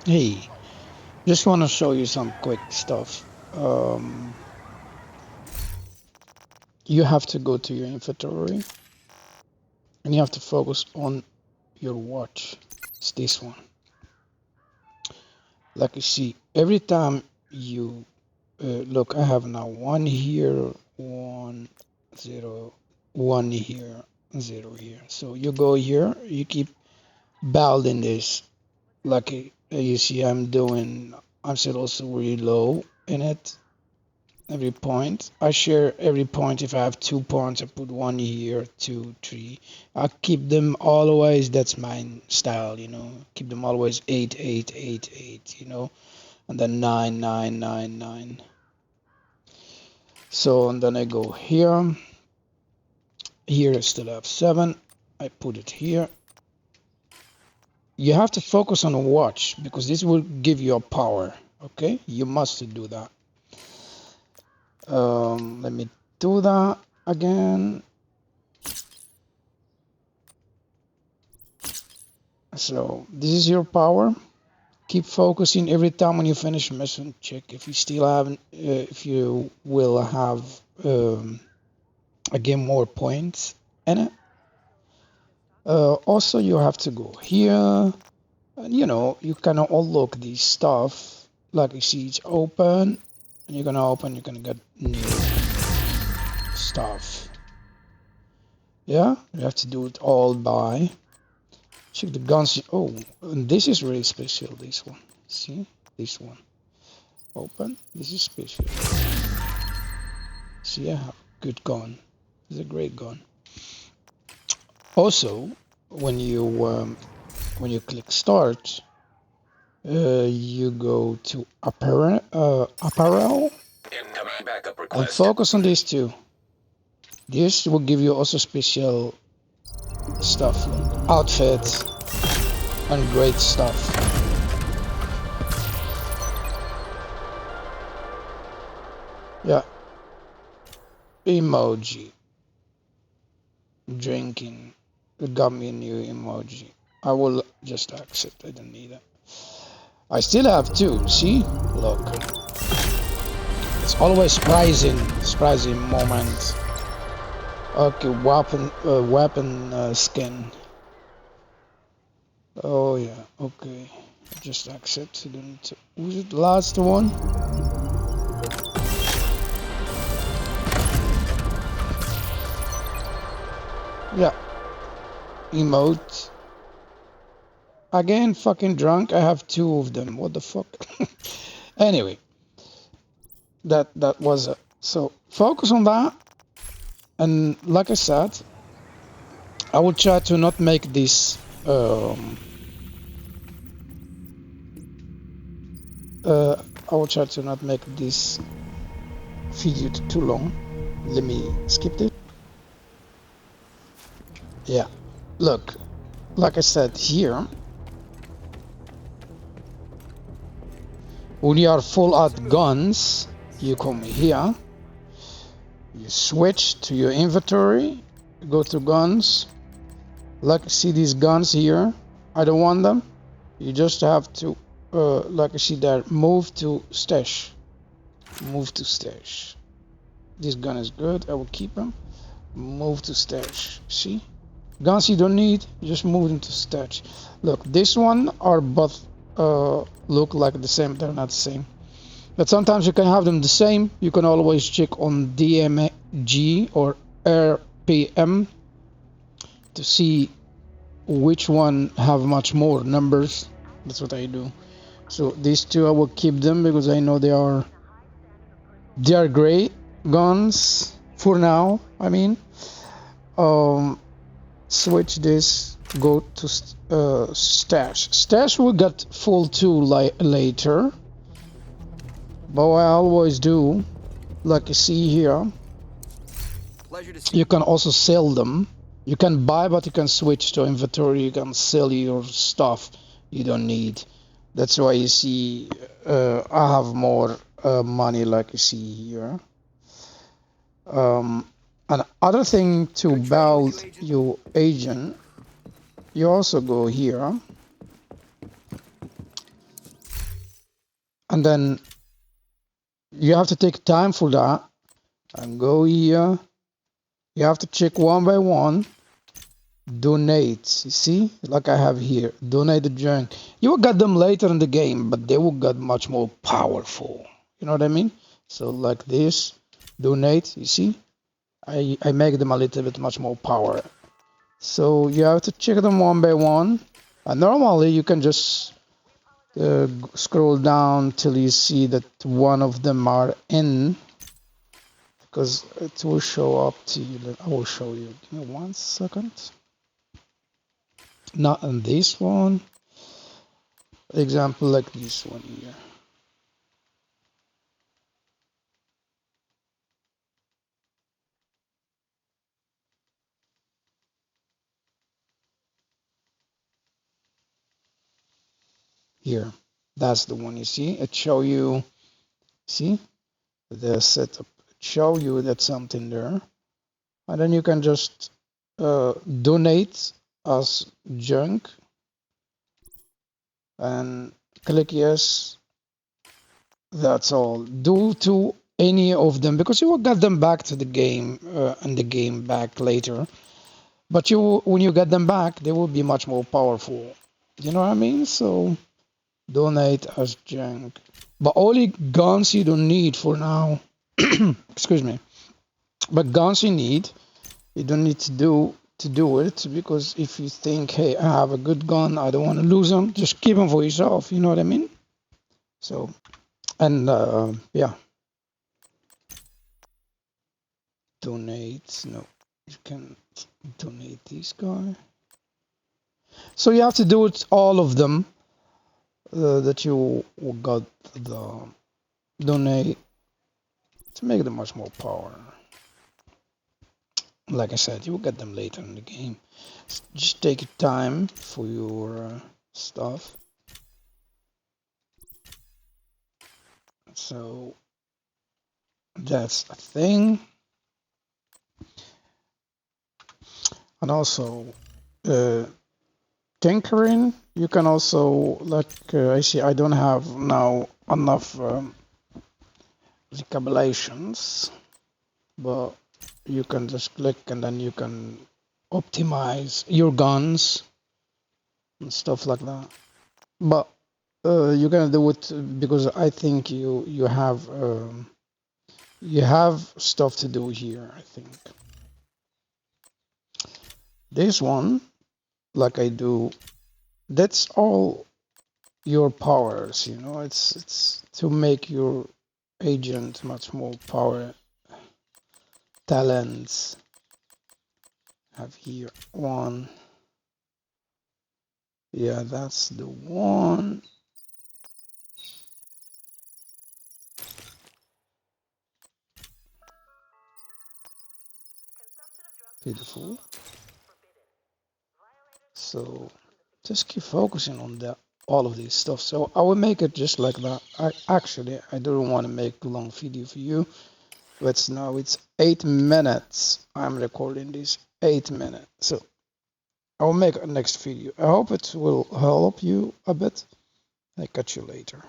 Hey, just want to show you some quick stuff. You have to go to your inventory and you have to focus on your watch. It's this one. Like you see, every time you look, I have now one here, one, zero, one here, zero here. So you go here, you keep building this. Like you see, I'm still also really low in it. Every point. I share every point. If I have 2 points, I put one here, two, three. I keep them always. That's my style. Keep them always eight, eight, eight, eight. And then nine, nine, nine, nine. So and then I go here. Here I still have seven. I put it here. You have to focus on a watch because this will give you a power. Okay, you must do that. Let me do that again. So this is your power. Keep focusing every time when you finish a mission. Check if you still haven't, if you will have again more points in it. Also, you have to go here. And, you can unlock these stuff. Like you see, it's open, and you're gonna open. You're gonna get new stuff. Yeah, you have to do it all by. Check the guns. Oh, and this is really special. This one. See this one. Open. This is special. See, I have good gun. It's a great gun. Also, when you click start, you go to apparel Incoming backup and request. focus on these two. This will give you also special stuff, outfits, and great stuff. Yeah, emoji, drinking. It got me a new emoji. I will just accept. I don't need it. I still have two. See, look. It's always surprising moment. Okay, weapon skin. Oh yeah, okay. Just accept it. Was it the last one? Yeah, emote. Again, fucking drunk. I have two of them. What the fuck? Anyway, that was it. So focus on that, and like I said, I will try to not make this. Uh, I will try to not make this video too long. Let me skip this. Yeah. Look, like I said here, when you are full out guns, you come here, you switch to your inventory, go to guns. Like see these guns here, I don't want them. You just have to, like I see there, move to stash. Move to stash. This gun is good. I will keep them. Move to stash. See? Guns you don't need, just move them to stash. Look, this one are both look like the same. They're not the same. But sometimes you can have them the same. You can always check on DMG or RPM to see which one have much more numbers. That's what I do. So these two I will keep them because I know they are great guns for now. I mean, um, switch this. Go to stash. Stash will get full too later, but what I always do, like you see here, you can also sell them. You can buy, but you can switch to inventory. You can sell your stuff you don't need. That's why you see I have more money, like you see here. Another thing to build your agent, you also go here And then you have to take time for that and go here. You have to check one by one. Donate. You see, like I have here, donate the junk. You will get them later in the game, but they will get much more powerful. You know what I mean? So like this, donate. You see, I make them a little bit much more power. So you have to check them one by one. And normally you can just scroll down till you see that one of them are in, because it will show up to you. I will show you. Give me 1 second. Not in this one. Example like this one here. Here, that's the one you see. It show you, see, the setup. It show you that something there, and then you can just donate as junk and click yes. That's all. Do to any of them because you will get them back to the game and the game back later. But when you get them back, they will be much more powerful. You know what I mean? So donate as junk. But only guns you don't need for now. Excuse me. But guns you don't need to do it because if you think, hey, I have a good gun, I don't want to lose them, just keep them for yourself. You know what I mean? So, and yeah, donate. No, you can donate this guy. So you have to do it all of them that you got the donate to make them much more power. Like I said, you will get them later in the game. Just take your time for your stuff. So that's a thing. And also tinkering, you can also, like I see I don't have now enough recabulations, but you can just click and then you can optimize your guns and stuff like that. But you're gonna do it because I think you have stuff to do here. I think this one, like I do, that's all your powers. You know, it's to make your agent much more power. Talents. Have here one. Yeah, that's the one. Beautiful. So just keep focusing on that, all of these stuff. So I will make it just like that. I don't want to make a long video for you. But now it's 8 minutes. I'm recording this 8 minutes. So I will make a next video. I hope it will help you a bit. I catch you later.